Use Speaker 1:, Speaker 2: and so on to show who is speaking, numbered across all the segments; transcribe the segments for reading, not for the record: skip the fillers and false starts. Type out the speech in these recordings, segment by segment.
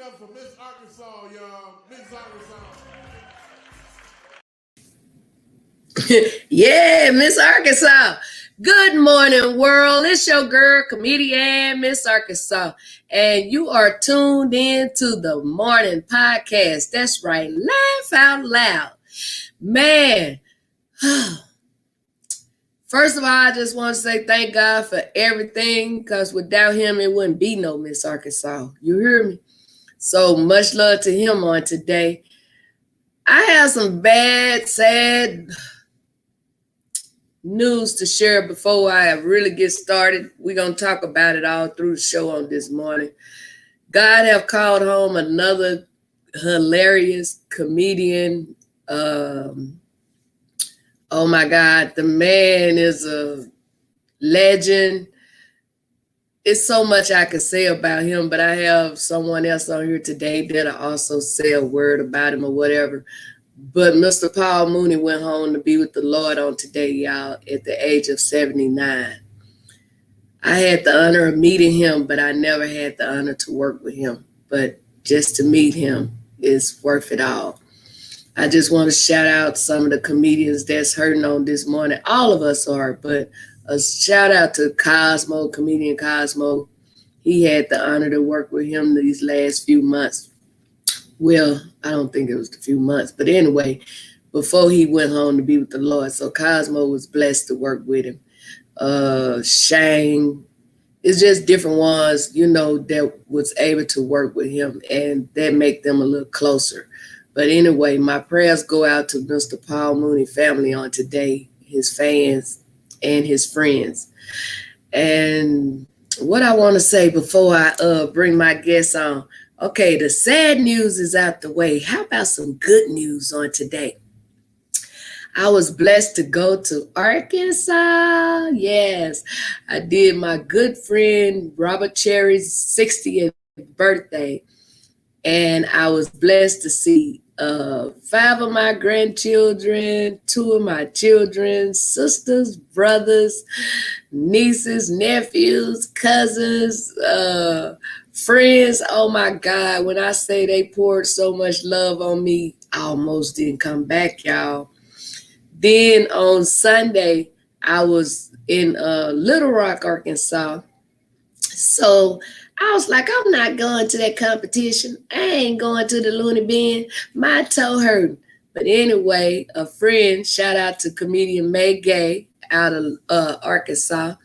Speaker 1: up for Miss Arkansas, y'all. Miss Arkansas.
Speaker 2: Yeah, Miss Arkansas. Good morning, world. It's your girl, comedian Miss Arkansas. And you are tuned in to the morning podcast. That's right. Laugh out loud. Man. First of all, I just want to say thank God for everything, because without him, it wouldn't be no Miss Arkansas. You hear me? So much love to him on today. I have some bad, sad news to share before I really get started. We're going to talk about it all through the show on this morning. God have called home another hilarious comedian. Oh my God, the man is a legend. It's so much I could say about him, but I have someone else on here today that'll also say a word about him or whatever. But Mr. Paul Mooney went home to be with the Lord on today, y'all, at the age of 79. I had the honor of meeting him, but I never had the honor to work with him. But just to meet him is worth it all. I just want to shout out some of the comedians that's hurting on this morning. All of us are, but a shout out to Cosmo, comedian Cosmo. He had the honor to work with him these last few months. Well, I don't think it was a few months, but anyway, before he went home to be with the Lord. So Cosmo was blessed to work with him. Shane, it's just different ones, that was able to work with him, and that make them a little closer. But anyway, my prayers go out to Mr. Paul Mooney family on today, his fans and his friends. And what I want to say before I bring my guests on, okay, the sad news is out the way. How about some good news on today? I was blessed to go to Arkansas. Yes, I did my good friend Robert Cherry's 60th birthday. And I was blessed to see 5 of my grandchildren, 2 of my children, sisters, brothers, nieces, nephews, cousins, friends. Oh my God, when I say they poured so much love on me, I almost didn't come back, y'all. Then on Sunday, I was in Little Rock, Arkansas. So I was like, I'm not going to that competition. I ain't going to the Looney Bin. My toe hurt. But anyway, a friend, shout out to comedian May Gay out of Arkansas.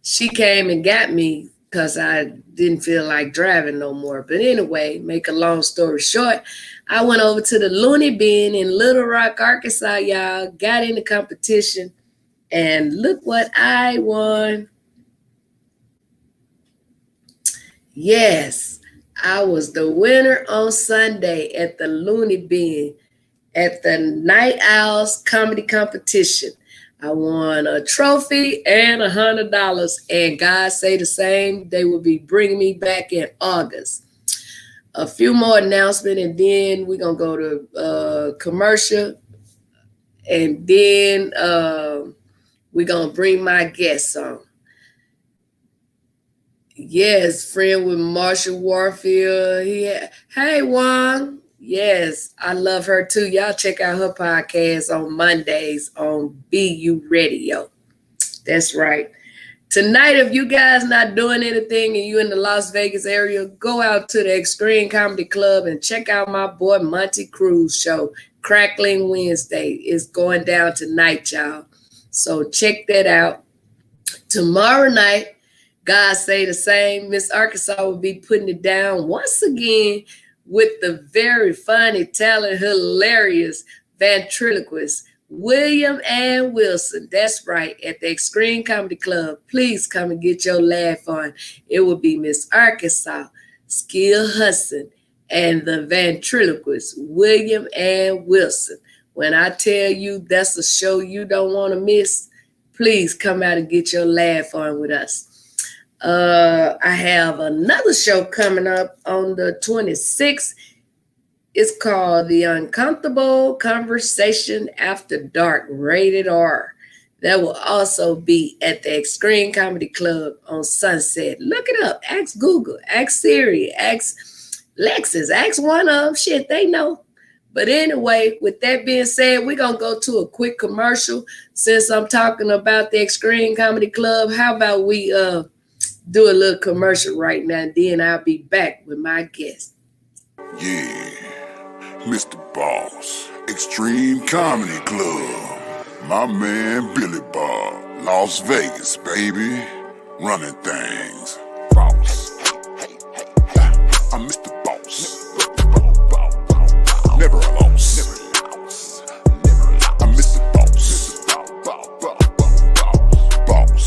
Speaker 2: She came and got me because I didn't feel like driving no more. But anyway, make a long story short, I went over to the Looney Bin in Little Rock, Arkansas, y'all. Got in the competition. And look what I won. Yes, I was the winner on Sunday at the Looney Bin at the Night Owls comedy competition. I won a trophy and $100, and God say the same. They will be bringing me back in August. A few more announcements, and then we're going to go to commercial, and then we're going to bring my guests on. Yes, friend with Marsha Warfield. Hey, Juan. Yes, I love her too. Y'all check out her podcast on Mondays on BU Radio. That's right. Tonight, if you guys not doing anything and you in the Las Vegas area, go out to the Extreme Comedy Club and check out my boy Monty Cruz show, Crackling Wednesday. It's going down tonight, y'all. So check that out. Tomorrow night, God say the same. Miss Arkansas will be putting it down once again with the very funny, talented, hilarious ventriloquist, William Ann Wilson. That's right, at the Extreme Comedy Club. Please come and get your laugh on. It will be Miss Arkansas, Skill Hudson, and the ventriloquist, William Ann Wilson. When I tell you that's a show you don't want to miss, please come out and get your laugh on with us. I have another show coming up on the 26th. It's called The Uncomfortable Conversation After Dark, rated R. That will also be at the Extreme Comedy Club on Sunset. Look it up. Ask Google. Ask Siri. Ask Lexus, ask one of them. Shit, they know. But anyway, with that being said, we're going to go to a quick commercial. Since I'm talking about the Extreme Comedy Club, how about we do a little commercial right now, and then I'll be back with my guest.
Speaker 3: Yeah, Mr. Boss, Extreme Comedy Club. My man Billy Bob, Las Vegas, baby, running things. Boss, I'm Mr. Boss. Never a loss. I'm Mr. Boss. Boss.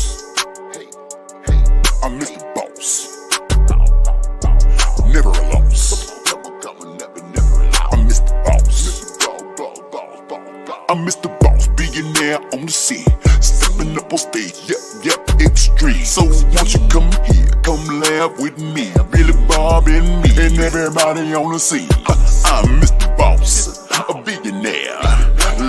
Speaker 3: I'm Mr. Boss. Never a loss. I'm Mr. Boss. I'm Mr. Boss, billionaire on the scene. Stepping up on stage, yep, extreme. So won't you come here, come laugh with me. Billy Bob and me, and everybody on the scene. I'm Mr. Boss, a billionaire.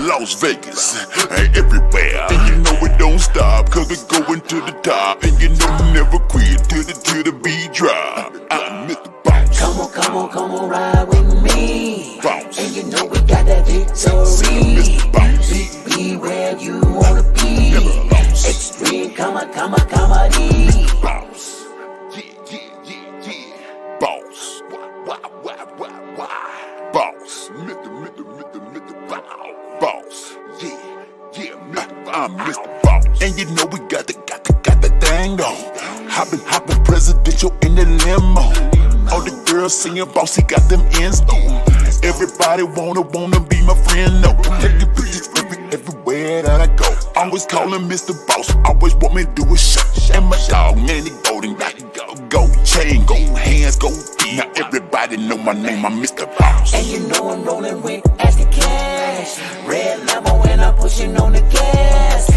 Speaker 3: Las Vegas, everywhere. And you know it don't stop, cause we're going to the top. And you know never quit till the beat drop. I'm Mr. Boss.
Speaker 4: Come on, ride with me.
Speaker 3: Boss.
Speaker 4: And you know we got that victory.
Speaker 3: Mr. Boss.
Speaker 4: Be where you wanna be.
Speaker 3: Never lost.
Speaker 4: Extreme comedy.
Speaker 3: Boss. Yeah. Boss. Why? Boss. Mr. Boss. Yeah. I'm Mr. Boss. And you know we got the thing on. Hopping presidential in the limo. All the girls singing Bossy got them ends on. Everybody wanna be my friend, no. Taking pictures everywhere that I go. Always calling Mr. Boss, always want me to do a show. And my dog, man, he golden, go chain, go hands, go feet. Now everybody know my name, I'm Mr. Boss.
Speaker 4: And you know I'm rolling with extra cash. Red Lambo and I'm pushing on the gas.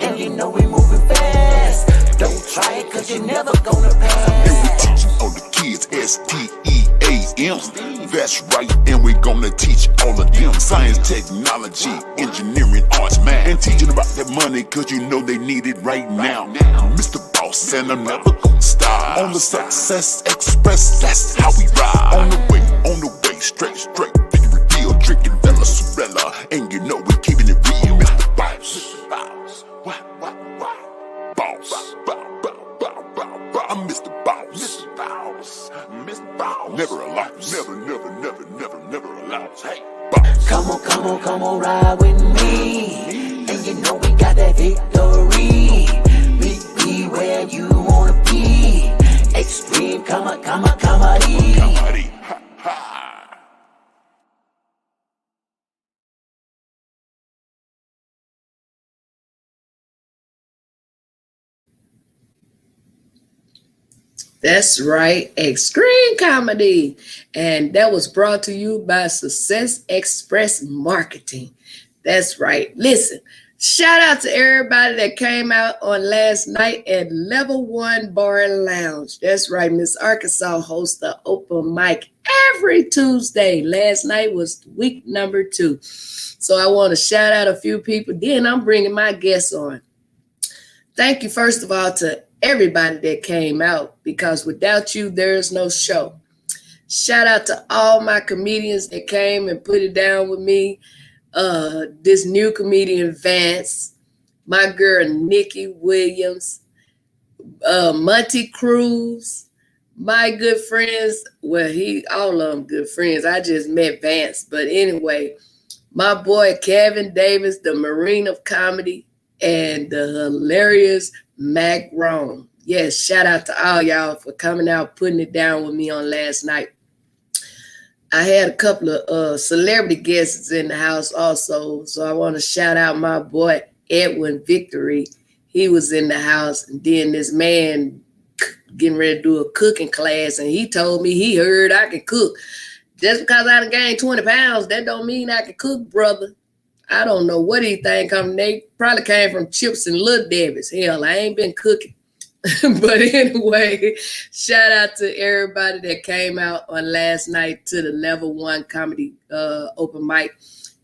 Speaker 4: And you know we moving fast. Don't try it cause you're never gonna pass.
Speaker 3: And we teaching all the kids STEAM. That's right, and we gonna teach all of them science, technology, engineering, arts, math, and teaching about that money cause you know they need it right now. Mr. Boss, and I'm never gonna stop. On the Success Express, that's how we ride. On the way, straight, figure deal, drinking Venezuela, and you know we keeping it real. Mr. Boss. I'm Mr. Boss. Mr. Boss. Never a loss. Never a loss. Hey, Boss.
Speaker 4: Come on, ride with me. And you know we got that victory. Be where you wanna be. Extreme comedy.
Speaker 3: Comedy. Ha.
Speaker 2: That's right, Extreme Comedy. And that was brought to you by Success Express Marketing. That's right. Listen, shout out to everybody that came out on last night at Level 1 Bar and Lounge. That's right, Miss Arkansas hosts the open mic every Tuesday. Last night was week number 2. So I want to shout out a few people. Then I'm bringing my guests on. Thank you, first of all, to everybody that came out, because without you, there's no show. Shout out to all my comedians that came and put it down with me. This new comedian, Vance, my girl, Nikki Williams, Monty Cruz, my good friends. Well, all of them good friends. I just met Vance. But anyway, my boy, Kevin Davis, the Marine of Comedy, and the hilarious Mac Rome. Yes, shout out to all y'all for coming out, putting it down with me on last night. I had a couple of celebrity guests in the house also, so I want to shout out my boy, Edwin Victory. He was in the house, and then this man getting ready to do a cooking class, and he told me he heard I can cook. Just because I done gained 20 pounds, that don't mean I can cook, brother. I don't know what he think. They probably came from Chips and Little Debbie's. Hell, I ain't been cooking. But anyway, shout out to everybody that came out on last night to the Level 1 Comedy open mic.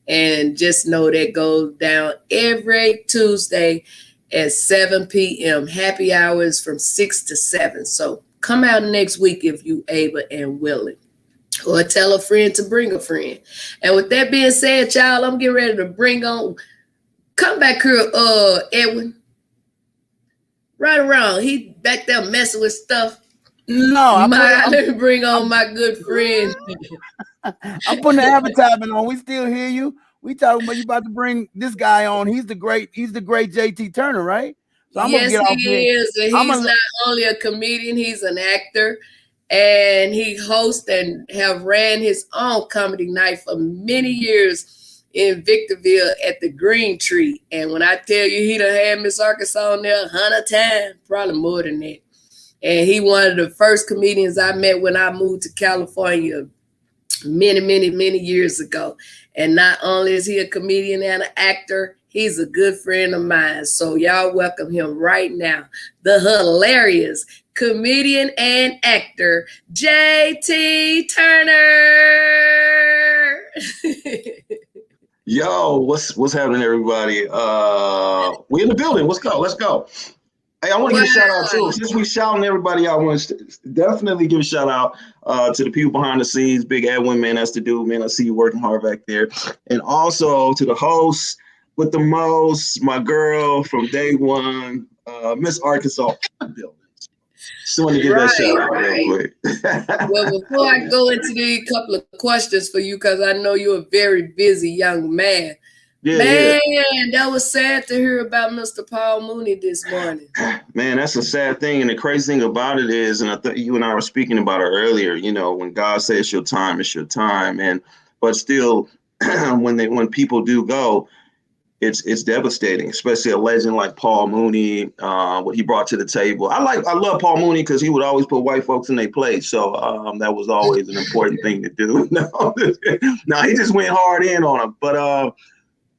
Speaker 2: And just know that goes down every Tuesday at 7 p.m. Happy hours from 6 to 7. So come out next week if you able and willing. Or tell a friend to bring a friend. And with that being said, y'all, I'm getting ready to bring on. Come back here, Edwin. Right around. He back there messing with stuff.
Speaker 5: No,
Speaker 2: let me bring on my good friend.
Speaker 5: I'm putting the advertisement on. We still hear you. We talking about you about to bring this guy on. He's the great JT Turner, right? So I'm
Speaker 2: yes, he is. And he's not only a comedian, he's an actor. And he hosts and have ran his own comedy night for many years in Victorville at the Green Tree. And when I tell you he done had Miss Arkansas on there 100 times, probably more than that. And he one of the first comedians I met when I moved to California many years ago. And not only is he a comedian and an actor, he's a good friend of mine. So y'all welcome him right now. The hilarious comedian and actor, JT Turner.
Speaker 6: Yo, what's happening, everybody? We in the building. Let's go. Hey, I want to give a shout out too. Since we shouting everybody out, I want to definitely give a shout out to the people behind the scenes. Big Edwin, man, that's the dude, man. I see you working hard back there. And also to the host with the most, my girl from day one, Miss Arkansas. Just want to give that shout out real quick.
Speaker 2: Well, before I go into these couple of questions for you, because I know you're a very busy young man. Man, that was sad to hear about Mr. Paul Mooney this morning.
Speaker 6: Man, that's a sad thing. And the crazy thing about it is, and I think you and I were speaking about it earlier, you know, when God says it's your time, it's your time. But still, when people do go, it's devastating, especially a legend like Paul Mooney, what he brought to the table. I love Paul Mooney because he would always put white folks in their place. So that was always an important thing to do. No, he just went hard in on him. But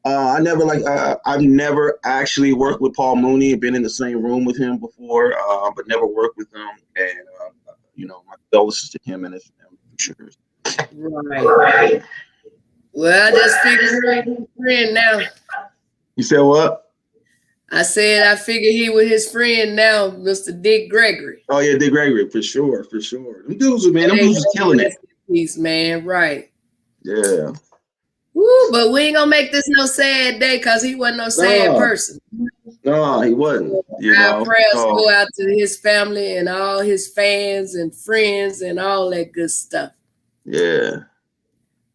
Speaker 6: I've never actually worked with Paul Mooney, been in the same room with him before, but never worked with him. And, my condolences to him and his family, for sure.
Speaker 2: Right. Well, I just figured he was his friend now.
Speaker 6: You said what?
Speaker 2: I said I figured he was his friend now, Mr. Dick Gregory.
Speaker 6: Oh yeah, Dick Gregory, for sure. Them dudes was killing it.
Speaker 2: Peace, man. Right.
Speaker 6: Yeah.
Speaker 2: Woo, but we ain't gonna make this no sad day because he wasn't no sad person.
Speaker 6: No, he wasn't.
Speaker 2: Our prayers go out to his family and all his fans and friends and all that good stuff.
Speaker 6: Yeah.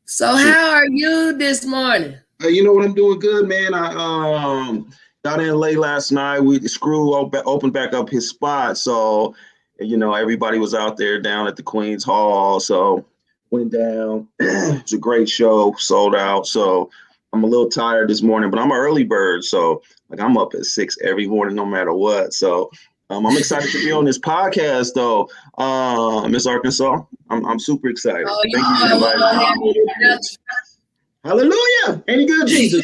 Speaker 2: So how are you this morning?
Speaker 6: You know what, I'm doing good, man. I got in late last night. Screw opened back up his spot, so everybody was out there down at the Queen's Hall. So went down. It's a great show, sold out. So I'm a little tired this morning, but I'm an early bird, so I'm up at 6 every morning, no matter what. So I'm excited to be on this podcast, though, Miss Arkansas. I'm super excited.
Speaker 2: Oh,
Speaker 6: Thank you for inviting me. Hallelujah! Any good Jesus?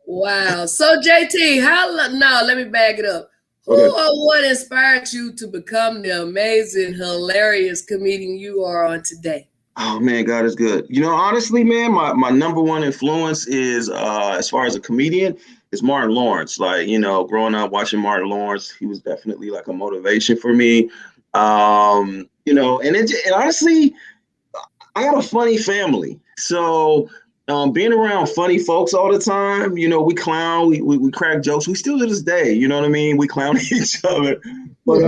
Speaker 2: Wow. So JT, let me back it up. Who or what inspired you to become the amazing, hilarious comedian you are on today?
Speaker 6: Oh man, God is good. Honestly, man, my number one influence is as far as a comedian is Martin Lawrence. Growing up watching Martin Lawrence, he was definitely like a motivation for me. And honestly, I got a funny family. So being around funny folks all the time, we clown, we crack jokes. We still to this day, you know what I mean? We clown each other. But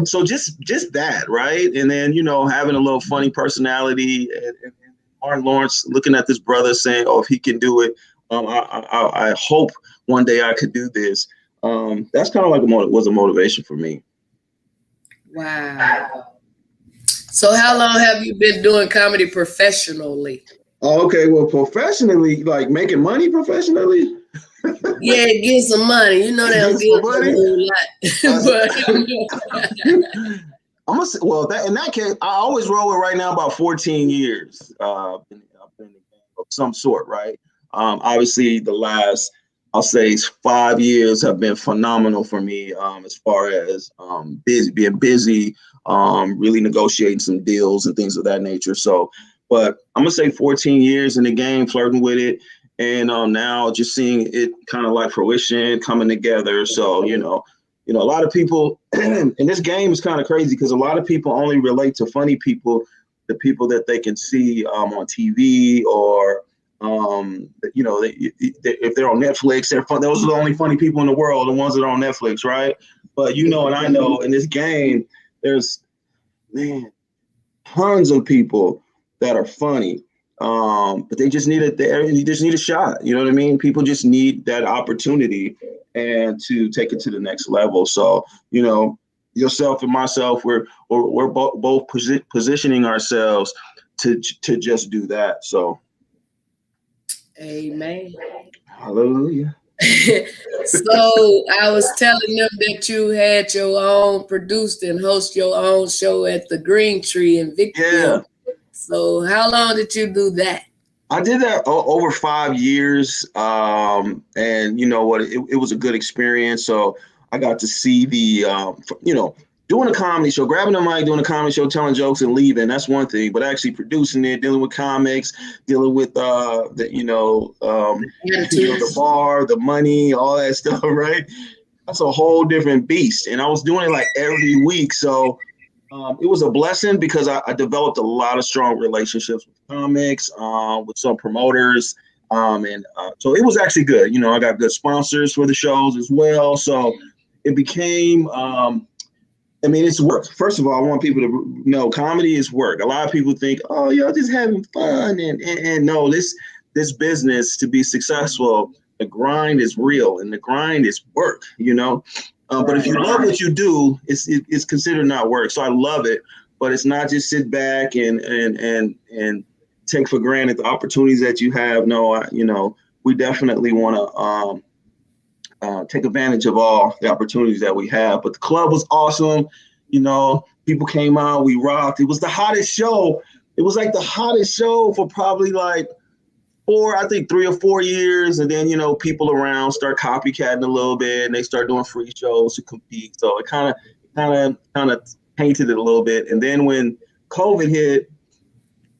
Speaker 6: so just that, right? And then, having a little funny personality and Martin Lawrence looking at this brother saying, oh, if he can do it, I hope one day I could do this. That's kind of like was a motivation for me.
Speaker 2: Wow. So how long have you been doing comedy professionally?
Speaker 6: Oh, okay. Well, professionally, like making money professionally?
Speaker 2: Yeah, get some money. They don't get a whole lot.
Speaker 6: In that case, I always roll with right now about 14 years. I've been in the game of some sort, right? Obviously, the last, I'll say 5 years have been phenomenal for me as far as being busy, really negotiating some deals and things of that nature. So, but I'm going to say 14 years in the game, flirting with it. And now just seeing it kind of like fruition coming together. So, You know, a lot of people, and this game is kind of crazy because a lot of people only relate to funny people, the people that they can see on TV or, you know, if they're on Netflix, they're fun. Those are the only funny people in the world, the ones that are on Netflix, right? But you know, and I know in this game, there's, man, tons of people that are funny. But they just need you just need a shot. You know what I mean? People just need that opportunity and to take it to the next level. So, you know, yourself and myself, we're both positioning ourselves to just do that. So,
Speaker 2: Amen.
Speaker 6: hallelujah.
Speaker 2: So I was telling them that you had your own produced and host your own show at the Green Tree in Victorville.
Speaker 6: Yeah.
Speaker 2: So how long did you do that?
Speaker 6: I did that over 5 years, and you know what? It was a good experience. So I got to see the, you know, doing a comedy show, grabbing a mic, doing a comedy show, telling jokes and leaving. That's one thing, but actually producing it, dealing with comics, dealing with the bar, the money, all that stuff, right? That's a whole different beast. And I was doing it like every week, so. It was a blessing because I developed a lot of strong relationships with comics, with some promoters, and so it was actually good. You know, I got good sponsors for the shows as well. So it became, I mean, it's work. First of all, I want people to know comedy is work. A lot of people think, oh, y'all just having fun, and no, this business, to be successful, the grind is real, and the grind is work. You know. But if you love what you do, it's considered not work. So I love it, but it's not just sit back and take for granted the opportunities that you have. No, you know, we definitely want to take advantage of all the opportunities that we have. But the club was awesome. You know, people came out, we rocked. It was the hottest show. It was like the hottest show for probably like 3 or 4 years, and then, you know, people around start copycatting a little bit, and they start doing free shows to compete. So it kind of painted it a little bit. And then when COVID hit,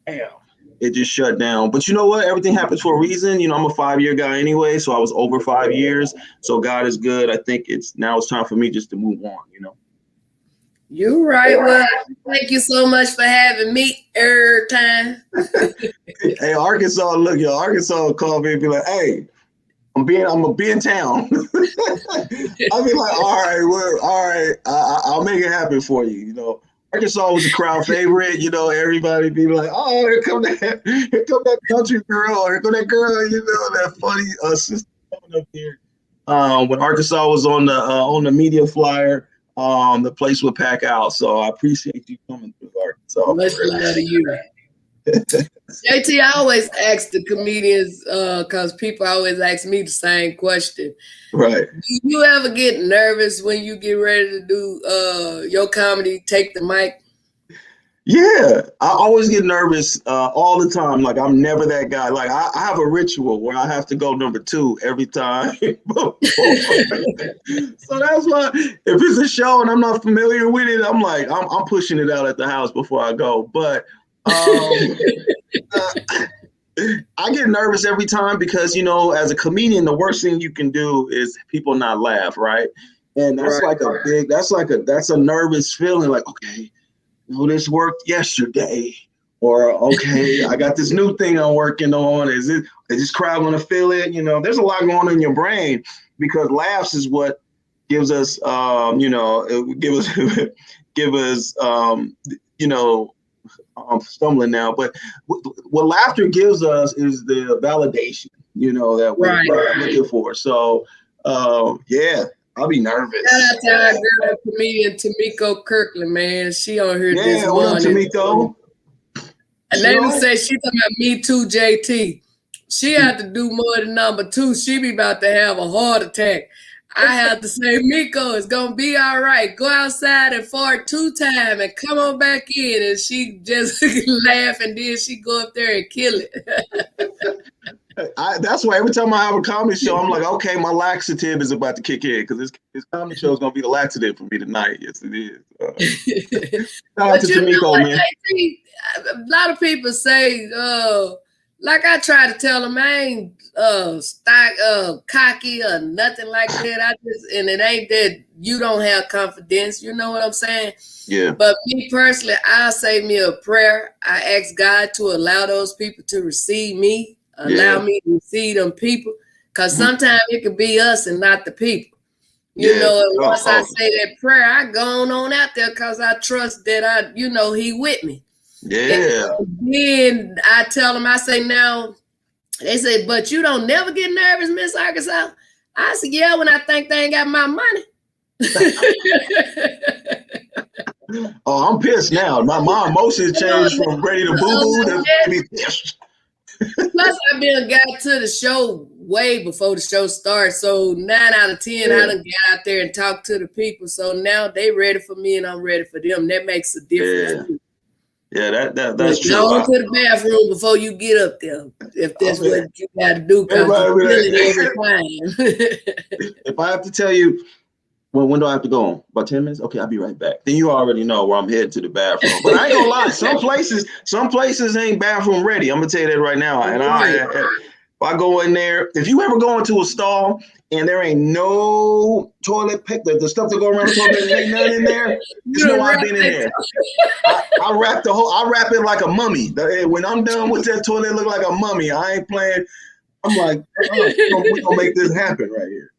Speaker 6: it just shut down. But you know what? Everything happens for a reason. You know, I'm a 5-year guy anyway, so I was over 5 years. So God is good. I think it's time for me just to move on. You know.
Speaker 2: You're right. Well, thank you so much for having me every time.
Speaker 6: Hey, Arkansas, look, yo, Arkansas called me and be like, hey, I'm gonna be in town. I'll be like, all right, I'll make it happen for you. You know, Arkansas was a crowd favorite. You know, everybody be like, oh, here come that country girl, here come that girl. You know, that funny sister coming up here. When Arkansas was on the media flyer. The place would pack out. So I appreciate you coming through, Arkansas.
Speaker 2: Much love to you. JT, I always ask the comedians, because people always ask me the same question.
Speaker 6: Right.
Speaker 2: Do you ever get nervous when you get ready to do your comedy, take the mic?
Speaker 6: Yeah, I always get nervous all the time. Like, I'm never that guy. Like, I have a ritual where I have to go number 2 every time. So that's why if it's a show and I'm not familiar with it, I'm like, I'm pushing it out at the house before I go. But I get nervous every time because, you know, as a comedian, the worst thing you can do is people not laugh, right? And that's that's a nervous feeling. Like, okay. Oh, this worked yesterday, or okay, I got this new thing I'm working on. Is this crowd gonna feel it? You know, there's a lot going on in your brain because laughs is what gives us, you know, give us, you know, I'm stumbling now, but what laughter gives us is the validation, you know, that we're looking for. So, yeah. I'll be nervous.
Speaker 2: Shout out to our girl comedian Tamiko Kirkland, man. She on here this morning.
Speaker 6: What up, Tamiko?
Speaker 2: And let me say, she talking about me too, JT. She had to do more than number 2. She be about to have a heart attack. I have to say, Miko, it's gonna be all right. Go outside and fart 2 times and come on back in. And she just laugh, and then she go up there and kill it.
Speaker 6: That's why every time I have a comedy show, I'm like, okay, my laxative is about to kick in because this comedy show is gonna be the laxative for me tonight. Yes, it is. Shout out to Tamiko, man.
Speaker 2: A lot of people say, "Oh, Like I try to tell them, I ain't cocky or nothing like that. And it ain't that you don't have confidence. You know what I'm saying?
Speaker 6: Yeah.
Speaker 2: But me personally, I say me a prayer. I ask God to allow those people to receive me, allow me to receive them people, because sometimes it could be us and not the people. You know, and once I say that prayer, I go on out there because I trust that he with me.
Speaker 6: Yeah.
Speaker 2: And then I tell them, I say, now, they say, but you don't never get nervous, Miss Arkansas. I said, yeah, when I think they ain't got my money.
Speaker 6: Oh, I'm pissed now. My emotions changed from ready to boo-boo to be pissed.
Speaker 2: Plus, I've been got to the show way before the show starts. So 9 out of 10, I done get out there and talk to the people. So now they ready for me and I'm ready for them. That makes a difference.
Speaker 6: Yeah, that's true.
Speaker 2: Go to the bathroom before you get up there. If that's what you got to do, because you feel it every time.
Speaker 6: If I have to tell you, well, when do I have to go? About 10 minutes? Okay, I'll be right back. Then you already know where I'm headed to the bathroom. But I ain't gonna lie, some places ain't bathroom ready. I'm gonna tell you that right now. And if I go in there, if you ever go into a stall and there ain't no toilet paper, the stuff that go around the toilet, ain't none in there, just know I've been in there. I wrap it like a mummy. When I'm done with that toilet, it look like a mummy. I ain't playing. I'm like, we're gonna make this happen right here.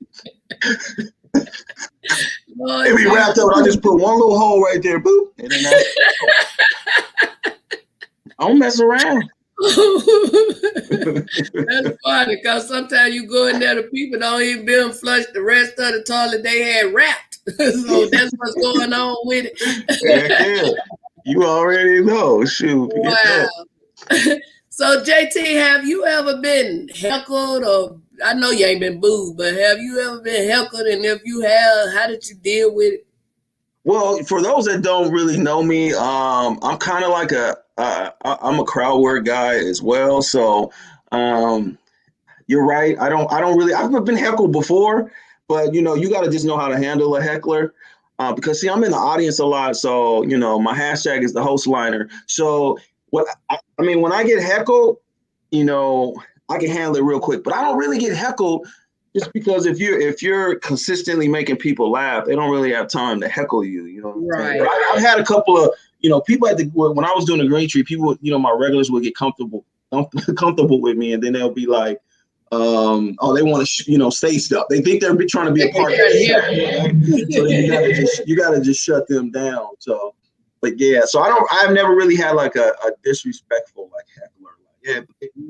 Speaker 6: It be wrapped up. I just put one little hole right there, boop. And then I don't mess around.
Speaker 2: That's funny, because sometimes you go in there, the people don't even been flushed the rest of the toilet they had wrapped. So that's what's going on with it.
Speaker 6: Yeah. You already know. Shoot.
Speaker 2: Wow. So JT, have you ever been heckled, or I know you ain't been booed, but have you ever been heckled? And if you have, how did you deal with it?
Speaker 6: Well, for those that don't really know me, I'm kind of like I'm a crowd work guy as well. So you're right. I don't really, I've been heckled before, but you got to just know how to handle a heckler. Because see, I'm in the audience a lot. So, my hashtag is the host liner. So when I get heckled, I can handle it real quick, but I don't really get heckled just because if you're consistently making people laugh, they don't really have time to heckle you.
Speaker 2: Right.
Speaker 6: I've had a couple of, people when I was doing the Green Tree, people, my regulars would get comfortable with me, and then they'll be like, they want to, say stuff. They think they're trying to be a part of it. So you gotta just shut them down. So, but yeah, so I've never really had like a disrespectful like heckler.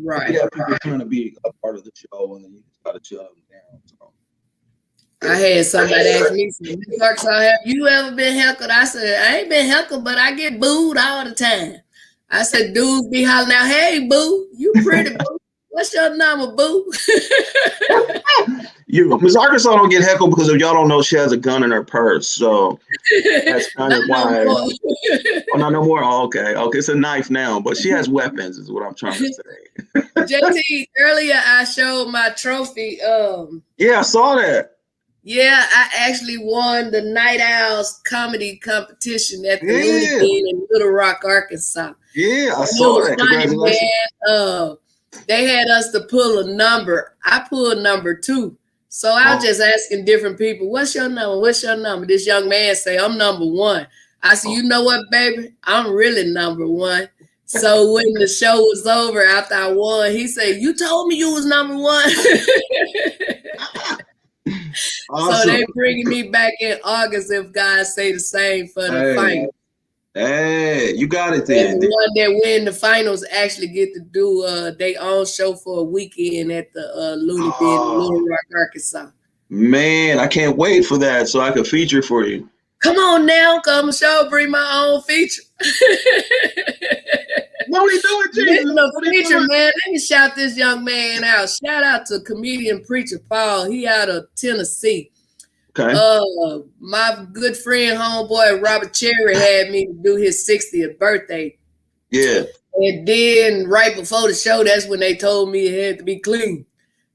Speaker 2: Right.
Speaker 6: Yeah, people trying to be a part of the show, and then you just gotta shut them down. So.
Speaker 2: I had somebody ask me, Miss Arkansas, have you ever been heckled? I said, I ain't been heckled, but I get booed all the time. I said, dudes be hollering out, hey, boo, you pretty, boo. What's your number, boo?
Speaker 6: Miss Arkansas don't get heckled because if y'all don't know, she has a gun in her purse. So that's kind of why. Not no more. Oh, okay. It's a knife now, but she has weapons, is what I'm trying to say.
Speaker 2: JT, earlier I showed my trophy.
Speaker 6: Yeah, I saw that.
Speaker 2: Yeah, I actually won the Night Owls comedy competition at the Looney Bin in Little Rock, Arkansas.
Speaker 6: Yeah, I saw that. Congratulations.
Speaker 2: They had us to pull a number. I pulled number 2. So I was just asking different people, what's your number? What's your number? This young man say, I'm number 1. I said, you know what, baby? I'm really number 1. So when the show was over, after I won, he said, you told me you was number 1. Awesome. So they bringing me back in August if guys say the same for the final.
Speaker 6: Hey, you got it then.
Speaker 2: And the one that win the finals actually get to do their own show for a weekend at the Looney Bin in Little Rock, Arkansas.
Speaker 6: Man, I can't wait for that so I can feature for you.
Speaker 2: Come on now, come show, bring my own feature.
Speaker 6: What are we doing, Jesus?
Speaker 2: The feature, man. Let me shout this young man out. Shout out to comedian preacher Paul. He out of Tennessee.
Speaker 6: Okay.
Speaker 2: My good friend, homeboy Robert Cherry had me to do his 60th birthday.
Speaker 6: Yeah.
Speaker 2: And then right before the show, that's when they told me it had to be clean.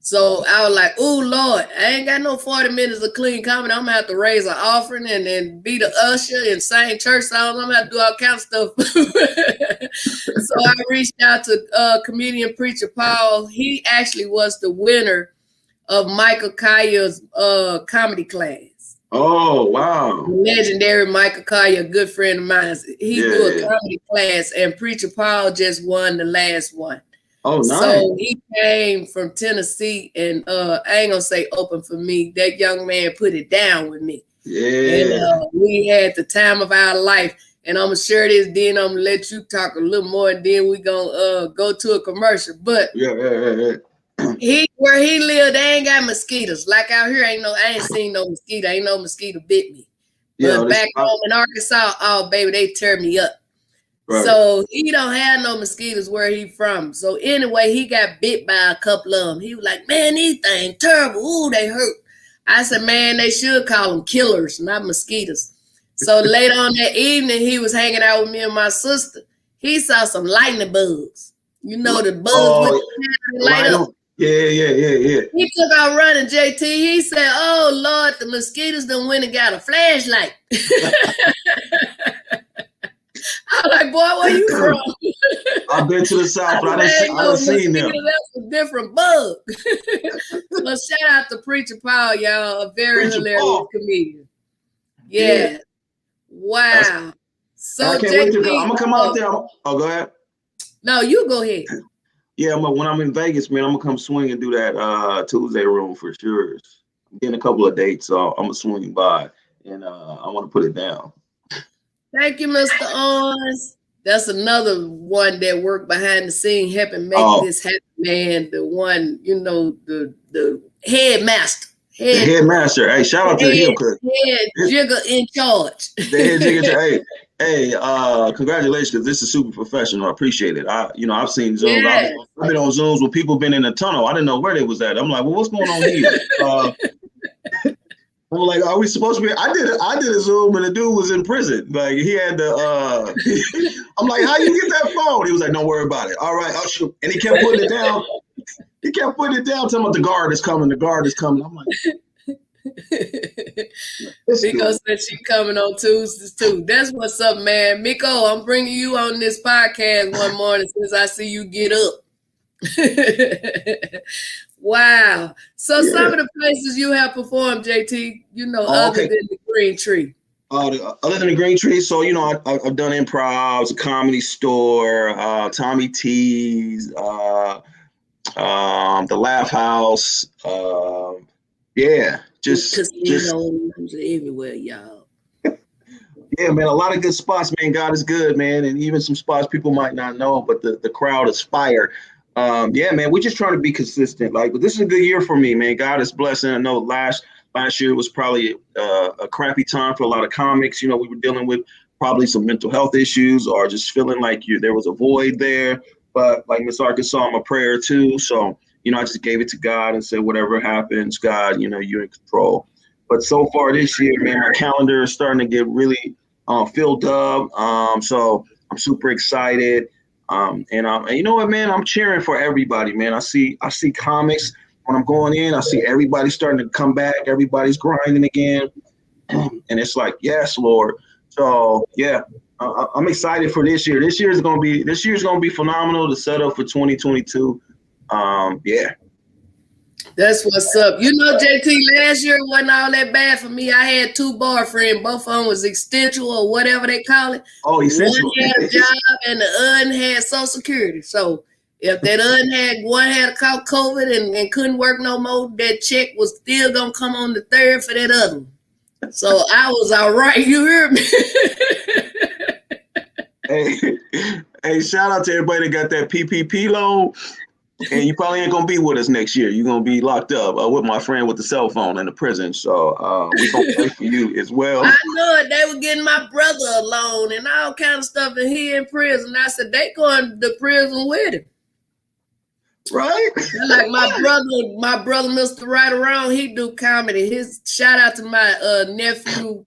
Speaker 2: So I was like, oh Lord, I ain't got no 40 minutes of clean comedy. I'm gonna have to raise an offering and then be the usher and sing church songs. I'm gonna have to do all kinds of stuff. So I reached out to comedian preacher Paul. He actually was the winner of Michael Collier's comedy class.
Speaker 6: Oh, wow.
Speaker 2: Legendary Michael Collier, a good friend of mine. He do a comedy class, and preacher Paul just won the last one.
Speaker 6: Oh, nice.
Speaker 2: So he came from Tennessee, and I ain't gonna say open for me. That young man put it down with me.
Speaker 6: Yeah.
Speaker 2: And we had the time of our life. And I'm gonna share this, then I'm gonna let you talk a little more, and then we gonna go to a commercial. But
Speaker 6: Yeah.
Speaker 2: where he lived, they ain't got mosquitoes. Like out here, I ain't seen no mosquito. Ain't no mosquito bit me.
Speaker 6: Yeah,
Speaker 2: But back home in Arkansas, oh baby, they tear me up.
Speaker 6: Right.
Speaker 2: So he don't have no mosquitoes where he from. So anyway, he got bit by a couple of them. He was like, man, these things terrible. Ooh, they hurt. I said, man, they should call them killers, not mosquitoes. So later on that evening, he was hanging out with me and my sister. He saw some lightning bugs. You know, the bugs with the light up.
Speaker 6: Yeah.
Speaker 2: He took out running, JT. He said, oh, Lord, the mosquitoes done went and got a flashlight. I'm like, boy, where you from?
Speaker 6: I've been to the South, but I done seen them.
Speaker 2: That's a different bug. So shout out to Preacher Paul, y'all. A very hilarious comedian. Yeah. Wow. So
Speaker 6: I can't wait to go. I'm going to come out there. Oh, go ahead.
Speaker 2: No, you go ahead.
Speaker 6: Yeah, when I'm in Vegas, man, I'm going to come swing and do that Tuesday room for sure. I'm getting a couple of dates, so I'm going to swing by, and I want to put it down.
Speaker 2: Thank you, Mr. Owens. That's another one that worked behind the scene, helping make this happen, man. The one, you know, the headmaster.
Speaker 6: The headmaster. Hey, shout out to him.
Speaker 2: Head jigger in charge.
Speaker 6: The head jigger. Hey, congratulations, because this is super professional. I appreciate it. I've seen Zooms.
Speaker 2: Yeah.
Speaker 6: I've been on Zooms where people been in the tunnel. I didn't know where they was at. I'm like, well, what's going on here? I'm like, are we supposed to be? I did a Zoom and the dude was in prison. Like he had the I'm like, how you get that phone? He was like, don't worry about it. All right, I'll shoot. And he kept putting it down. He kept putting it down, telling me the guard is coming. I'm like,
Speaker 2: Miko said she coming on Tuesdays too. That's what's up, man. Miko, I'm bringing you on this podcast one morning since I see you get up. Wow. So some of the places you have performed, JT, other than the Green Tree.
Speaker 6: Other than the Green Tree, so I've done improv, a Comedy Store, Tommy T's, the Laugh House, just
Speaker 2: everywhere, y'all.
Speaker 6: Yeah, man, a lot of good spots, man. God is good, man, and even some spots people might not know, but the crowd is fire. Yeah, man, we're just trying to be consistent. But this is a good year for me, man. God is blessing. I know last year was probably a crappy time for a lot of comics. We were dealing with probably some mental health issues or just feeling like there was a void there. But like Miss Arkansas, I'm a prayer too. So, I just gave it to God and said, whatever happens, God, you're in control. But so far this year, man, my calendar is starting to get really filled up. So I'm super excited. And you know what, man, I'm cheering for everybody, man. I see comics when I'm going in, I see everybody starting to come back. Everybody's grinding again. And it's like, yes, Lord. So yeah, I'm excited for this year. This year's going to be phenomenal to set up for 2022. Yeah.
Speaker 2: That's what's up. JT, last year wasn't all that bad for me. I had 2 boyfriends. Both of them was extensional or whatever they call it.
Speaker 6: Oh, essential.
Speaker 2: One had a job and the other had Social Security. So if that other one had caught COVID and couldn't work no more, that check was still going to come on the 3rd for that other one. So I was all right. You hear me?
Speaker 6: Hey, shout out to everybody that got that PPP loan. And you probably ain't going to be with us next year. You're going to be locked up with my friend with the cell phone in the prison. So we're going to pray for you as well. I
Speaker 2: know it. They were getting my brother a loan and all kind of stuff, and he in prison. I said, they going to prison with him.
Speaker 6: Right?
Speaker 2: Like my brother, Mr. Right Around, he do comedy. His shout out to my nephew,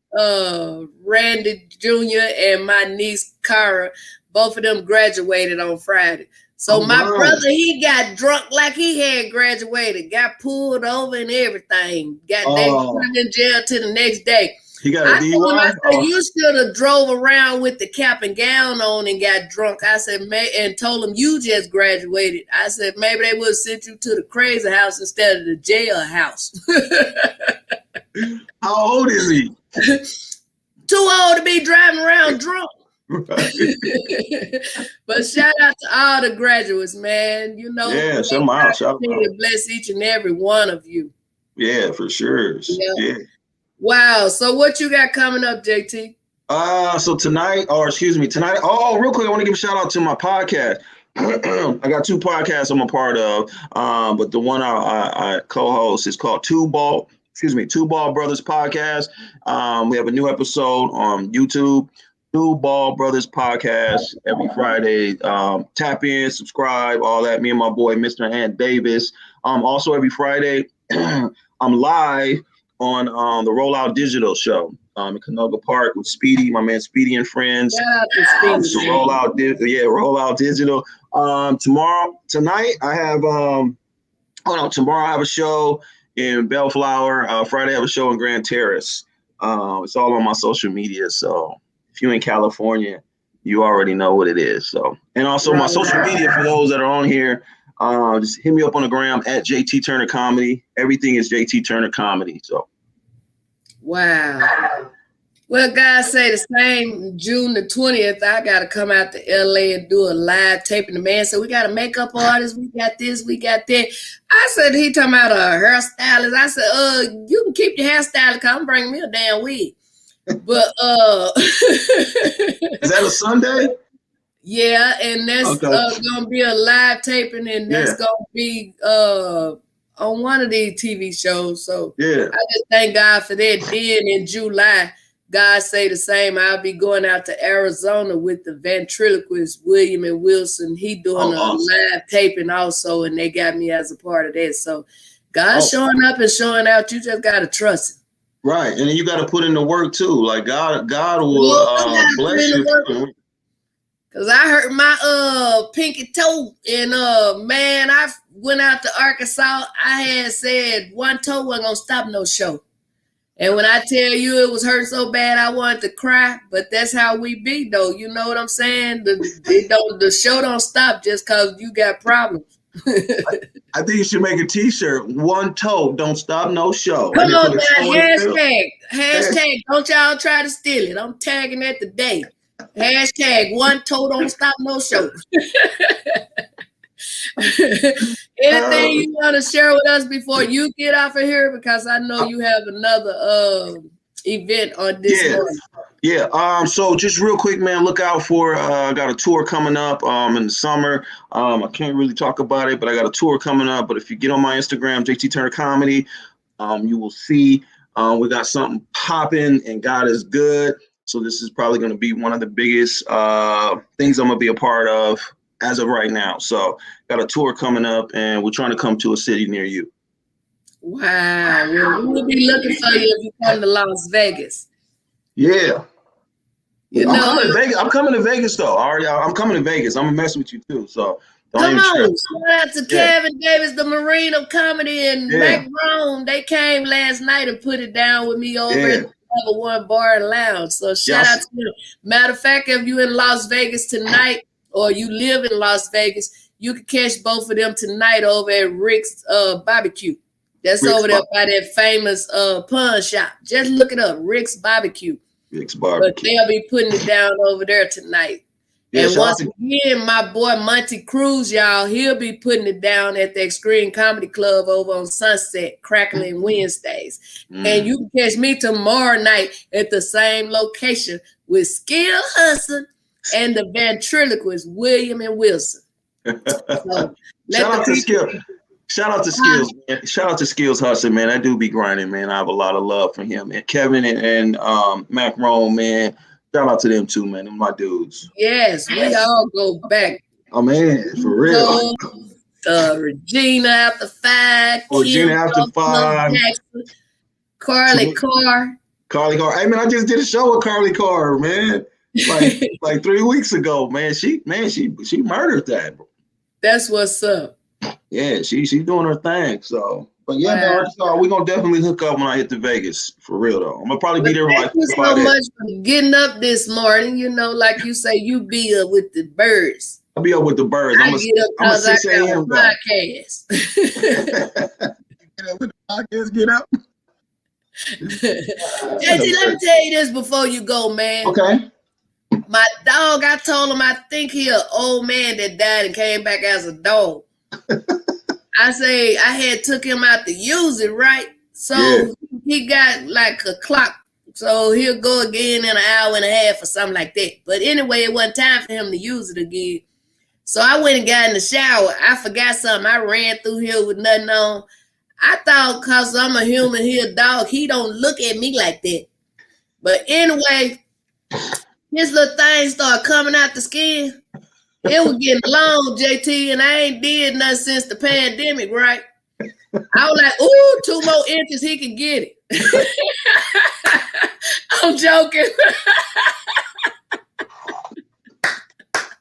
Speaker 2: Randy Jr. and my niece, Cara. Both of them graduated on Friday. So
Speaker 6: All
Speaker 2: my
Speaker 6: right.
Speaker 2: brother, he got drunk like he had graduated, got pulled over and everything. They put him in jail till the next day.
Speaker 6: He got
Speaker 2: I
Speaker 6: a
Speaker 2: told him, I
Speaker 6: DUI.
Speaker 2: said, you should have drove around with the cap and gown on and got drunk. I said, and told him you just graduated. I said, maybe they would have sent you to the crazy house instead of the jail house.
Speaker 6: How old is he?
Speaker 2: Too old to be driving around drunk.
Speaker 6: Right.
Speaker 2: But shout out to all the graduates, man. You know,
Speaker 6: Yeah, shout 'em out, shout 'em out.
Speaker 2: bless each and every one of you.
Speaker 6: Yeah, for sure. Yeah.
Speaker 2: Wow. So what you got coming up, JT?
Speaker 6: So tonight, Oh, real quick, I want to give a shout out to my podcast. I got 2 podcasts I'm a part of. But the one I co-host is called Two Ball Brothers Podcast. We have a new episode on YouTube. Two Ball Brothers Podcast every Friday. Tap in, subscribe, all that. Me and my boy, Mr. Ant Davis. Also every Friday, I'm live on the Rollout Digital show in Canoga Park with Speedy, my man Speedy and friends.
Speaker 2: Shout out to Speedy.
Speaker 6: Rollout Digital. Tonight I have tomorrow I have a show in Bellflower. Friday I have a show in Grand Terrace. It's all on my social media, so if you're in California, you already know what it is. So, and also my social media for those that are on here, just hit me up on the gram at JT Turner Comedy. Everything is JT Turner Comedy. So,
Speaker 2: wow. Well, guys say the same. June the 20th, I got to come out to LA and do a live taping. The man said, we got a makeup artist. We got this, we got that. I said, he talking about a hairstylist. I said, you can keep your hairstylist. Come bring me a damn wig. But
Speaker 6: is that a Sunday?
Speaker 2: Yeah, and that's gonna be a live taping, and that's gonna be on one of these TV shows. So I just thank God for that. Then in July, God say the same. I'll be going out to Arizona with the ventriloquist William and Wilson. He doing a live taping also, and they got me as a part of that. So God's showing up and showing out. You just gotta trust him.
Speaker 6: Right, and then you got to put in the work too. Like God will bless you.
Speaker 2: Cause I hurt my pinky toe, and man, I went out to Arkansas. I had said one toe wasn't gonna stop no show, and when I tell you it was hurt so bad, I wanted to cry. But that's how we be, though. You know what I'm saying? The show don't stop just cause you got problems.
Speaker 6: I think you should make a T-shirt. One toe, don't stop no show.
Speaker 2: Come on now, hashtag. Don't y'all try to steal it. I'm tagging that today. Hashtag one toe, don't stop no show. Anything you want to share with us before you get off of here? Because I know you have another event on this morning.
Speaker 6: Yeah. So just real quick, man, look out for I got a tour coming up in the summer. I can't really talk about it, but I got a tour coming up. But if you get on my Instagram, JT Turner Comedy, you will see we got something popping, and God is good. So this is probably going to be one of the biggest things I'm going to be a part of as of right now. So got a tour coming up, and we're trying to come to a city near you.
Speaker 2: Wow. Well, we'll be looking for you if you come to Las Vegas.
Speaker 6: Yeah.
Speaker 2: I'm
Speaker 6: coming to Vegas though. I'm coming to Vegas. I'm gonna mess with you too. So
Speaker 2: come on. Shout out to Kevin Davis, the Marine of Comedy, and Mac Rome. They came last night and put it down with me over at Level 1 Bar and Lounge. So shout out to them. Matter of fact, if you in Las Vegas tonight or you live in Las Vegas, you can catch both of them tonight over at Rick's Barbecue. That's Rick's over there by that famous pawn shop. Just look it up, Rick's Barbecue.
Speaker 6: Rick's Barbecue.
Speaker 2: But they'll be putting it down over there tonight. And once again, my boy Monty Cruz, y'all, he'll be putting it down at the Extreme Comedy Club over on Sunset, Crackling Wednesdays. And you can catch me tomorrow night at the same location with Skill Hudson and the ventriloquist William and Wilson. So,
Speaker 6: Shout out to Skills, man. Shout out to Skills Hudson, man. That dude be grinding, man. I have a lot of love for him. And Kevin and Mac Rome, man. Shout out to them too, man. Them my dudes.
Speaker 2: Yes, we all go back.
Speaker 6: Oh man, for real.
Speaker 2: Regina After 5.
Speaker 6: Regina After 5.
Speaker 2: Carly Carr.
Speaker 6: Hey man, I just did a show with Carly Carr, man. Like 3 weeks ago, man. She murdered that.
Speaker 2: That's what's up.
Speaker 6: Yeah, she's doing her thing. So, but yeah, man, Arkansas, we're gonna definitely hook up when I hit to Vegas. For real though. I'm gonna probably be there
Speaker 2: Thank
Speaker 6: like
Speaker 2: you so much for getting up this morning. You know, like you say, you be up with the birds.
Speaker 6: I'll be up with the birds.
Speaker 2: I get up
Speaker 6: I'm a
Speaker 2: because I
Speaker 6: 6
Speaker 2: got a
Speaker 6: a.m. guy.
Speaker 2: podcast.
Speaker 6: Get up with the podcast, get up.
Speaker 2: JT, let me tell you this before you go, man.
Speaker 6: Okay.
Speaker 2: My dog, I told him I think he an old man that died and came back as a dog. I say I had took him out to use it, right? So he got like a clock. So he'll go again in an hour and a half or something like that. But anyway, it wasn't time for him to use it again. So I went and got in the shower. I forgot something. I ran through here with nothing on. I thought because I'm a human, he a dog, he don't look at me like that. But anyway, his little thing started coming out the skin. It was getting long, JT, and I ain't did nothing since the pandemic, right? I was like, ooh, 2 more inches, he can get it. I'm joking.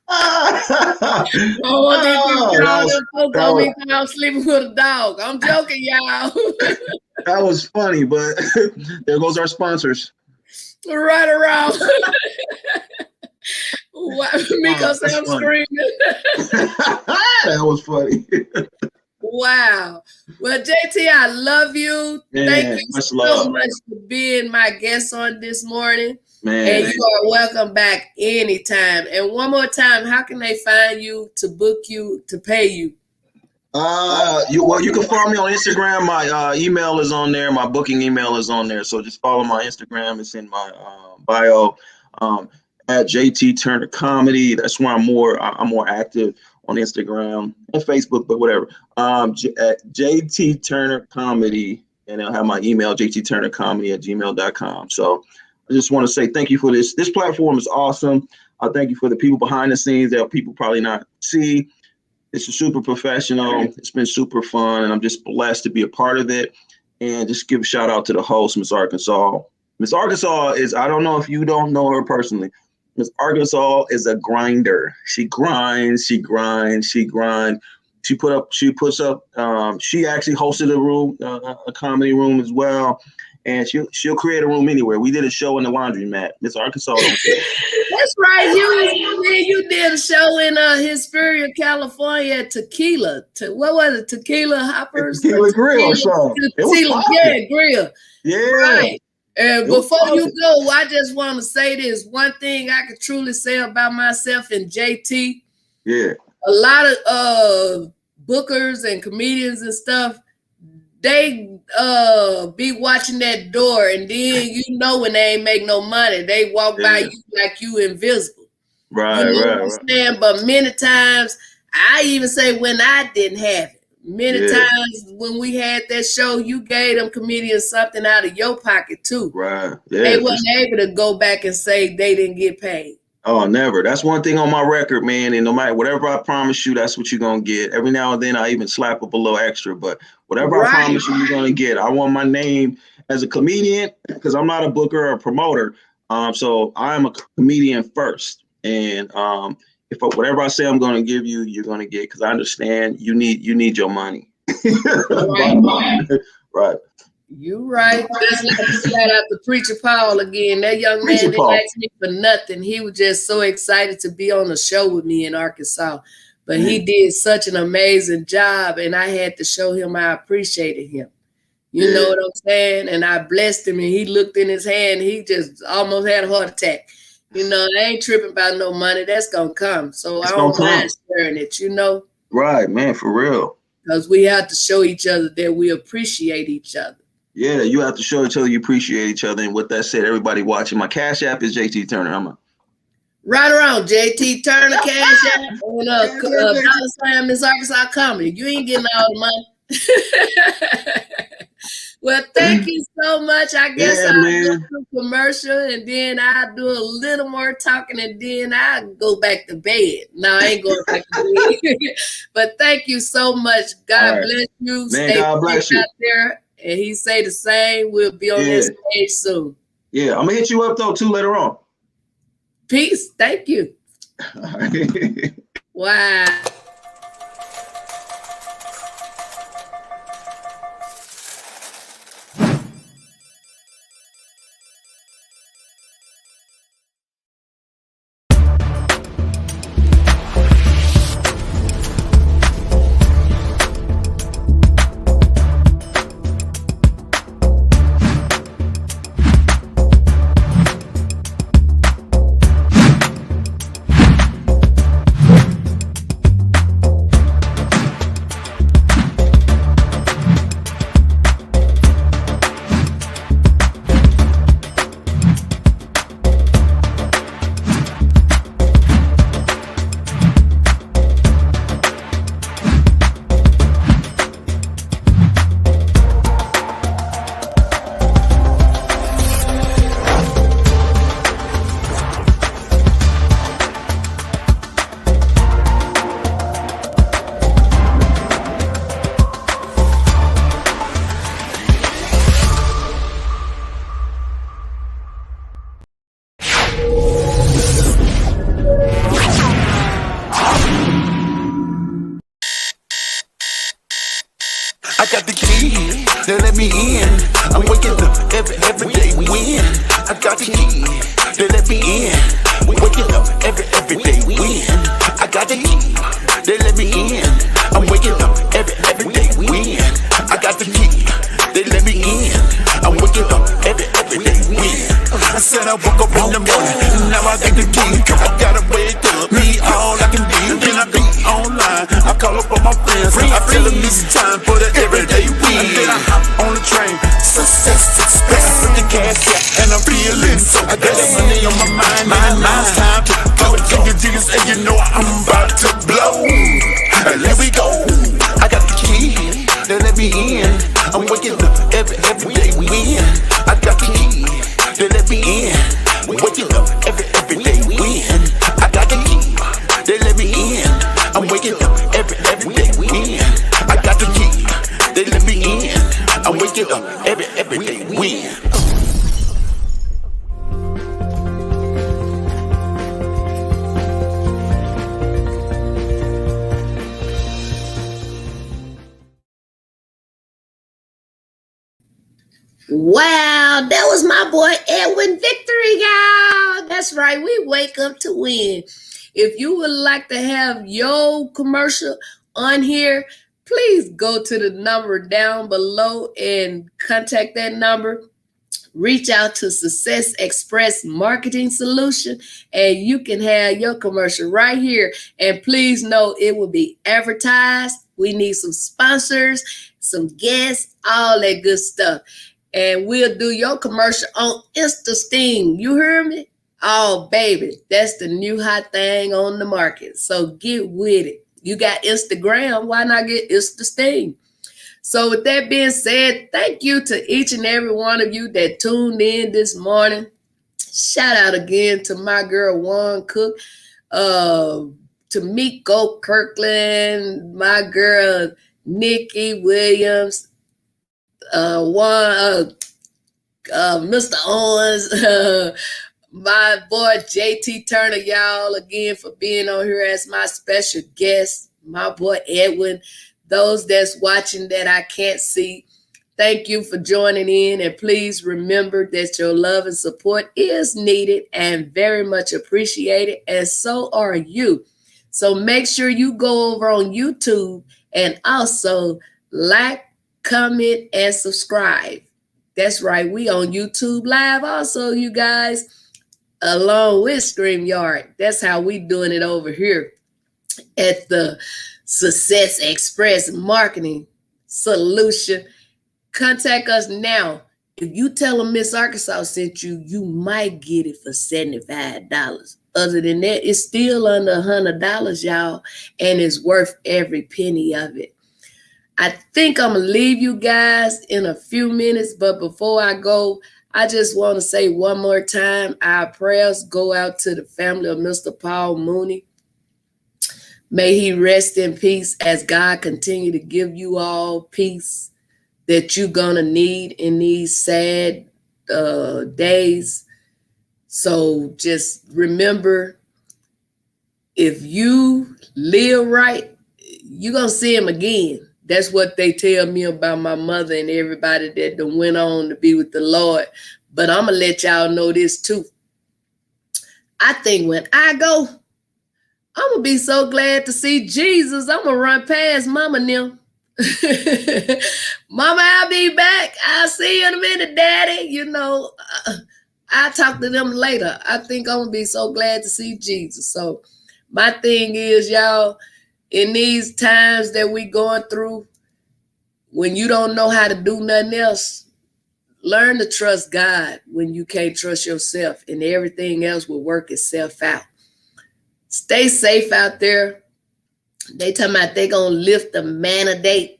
Speaker 2: I'm sleeping with a dog. I'm joking, y'all.
Speaker 6: That was funny, but there goes our sponsors.
Speaker 2: Right around. Miko said I'm screaming.
Speaker 6: That was funny.
Speaker 2: Wow. Well, JT, I love you.
Speaker 6: Man,
Speaker 2: thank you so much for being my guest on this morning.
Speaker 6: Man.
Speaker 2: And you are welcome back anytime. And one more time, how can they find you to book you, to pay you?
Speaker 6: You can follow me on Instagram. My email is on there. My booking email is on there. So just follow my Instagram. It's in my bio. At JT Turner Comedy. That's where I'm more active on Instagram and Facebook, but whatever. At JT Turner Comedy, and I'll have my email, jtturnercomedy@gmail.com. So I just want to say thank you for this. This platform is awesome. I thank you for the people behind the scenes that people probably not see. It's super professional. It's been super fun, and I'm just blessed to be a part of it. And just give a shout out to the host, Miss Arkansas. Miss Arkansas is, I don't know if you don't know her personally. Miss Arkansas is a grinder. She grinds, she grinds, she grinds. She puts up, she actually hosted a room, a comedy room as well. And she'll create a room anywhere. We did a show in the laundromat. Miss Arkansas.
Speaker 2: That's right. You did a show in Hesperia, California at Tequila. What was it? Tequila Hoppers?
Speaker 6: Tequila Grill or something.
Speaker 2: Tequila, Grill.
Speaker 6: Yeah.
Speaker 2: Right. And before you go, I just want to say this. One thing I could truly say about myself and JT.
Speaker 6: Yeah.
Speaker 2: A lot of bookers and comedians and stuff, they be watching that door, and then when they ain't make no money, they walk by you like you invisible.
Speaker 6: Right,
Speaker 2: you know what I'm saying? But many times, I even say when I didn't have it, many times when we had that show, you gave them comedians something out of your pocket too.
Speaker 6: Right. Yeah.
Speaker 2: They wasn't able to go back and say they didn't get paid.
Speaker 6: Oh, never. That's one thing on my record, man. And no matter whatever I promise you, that's what you're going to get. Every now and then I even slap up a little extra, but whatever I promise you, you're going to get. I want my name as a comedian because I'm not a booker or a promoter. So I'm a comedian first. And if whatever I say I'm going to give you, you're going to get, because I understand you need your money. Right.
Speaker 2: You right. That's like shout out to Preacher Paul again. That young man didn't ask me for nothing. He was just so excited to be on the show with me in Arkansas. But he did such an amazing job, and I had to show him I appreciated him. You know what I'm saying? And I blessed him, and he looked in his hand. He just almost had a heart attack. You know, I ain't tripping about no money. That's going to come. So I don't mind sharing it,
Speaker 6: Right, man, for real.
Speaker 2: Because we have to show each other that we appreciate each other.
Speaker 6: Yeah, you have to show each other you appreciate each other. And with that said, everybody watching, my Cash App is JT Turner.
Speaker 2: Right around JT Turner, Cash App, and Miss Arkansas Comedy. You ain't getting all the money. Well, thank you so much. I guess I'll go to commercial, and then I'll do a little more talking, and then I'll go back to bed. No, I ain't going back to bed. But thank you so much. God bless you.
Speaker 6: Man,
Speaker 2: stay
Speaker 6: God bless you
Speaker 2: out there. And he say the same. We'll be on this stage soon.
Speaker 6: Yeah, I'm going to hit you up, though, too, later on.
Speaker 2: Peace. Thank you. Wow.
Speaker 3: I gotta wake up, me all I can be. And then I go online, I call up all my friends. I tell them it's time for the everyday win. And then I hop on the train, success express. Put the cash out, and I'm feeling so I got the money on my mind, and now it's time to go. Jiggas, and you know I'm about to blow. And here we go, I got the key, they let me in. I'm waking up every day win. I got the key, they let me in. Waking up every day win. I got the key, they let me in. I'm waking up every day win. I got the key, they let me in. I'm waking up every day win.
Speaker 2: Wow, that was my boy Edwin Victory, y'all. That's right, we wake up to win. If you would like to have your commercial on here, please go to the number down below and contact that number. Reach out to Success Express Marketing Solution, and you can have your commercial right here. And please know it will be advertised. We need some sponsors, some guests, all that good stuff. And we'll do your commercial on InstaSteam. You hear me? Oh, baby, that's the new hot thing on the market. So get with it. You got Instagram, why not get InstaSteam? So with that being said, thank you to each and every one of you that tuned in this morning. Shout out again to my girl, Juan Cook, to Miko Kirkland, my girl, Nikki Williams, Mr. Owens, my boy JT Turner, y'all, again for being on here as my special guest, my boy Edwin, those that's watching that I can't see, thank you for joining in, and please remember that your love and support is needed and very much appreciated, and so are you. So make sure you go over on YouTube and also like, comment, and subscribe. That's right, we on YouTube Live also, you guys, along with StreamYard. That's how we doing it over here at the Success Express Marketing Solution. Contact us now. If you tell them Miss Arkansas sent you, you might get it for $75. Other than that, it's still under $100, y'all, and it's worth every penny of it. I think I'm going to leave you guys in a few minutes, but before I go, I just want to say one more time, our prayers go out to the family of Mr. Paul Mooney. May he rest in peace as God continue to give you all peace that you're going to need in these sad days. So just remember, if you live right, you're going to see him again. That's what they tell me about my mother and everybody that done went on to be with the Lord. But I'm going to let y'all know this too. I think when I go, I'm going to be so glad to see Jesus. I'm going to run past Mama now. Mama, I'll be back. I'll see you in a minute, Daddy. You know, I'll talk to them later. I think I'm going to be so glad to see Jesus. So my thing is, y'all, in these times that we going through, when you don't know how to do nothing else, learn to trust God when you can't trust yourself, and everything else will work itself out. Stay safe out there. They talking about they gonna lift the mandate,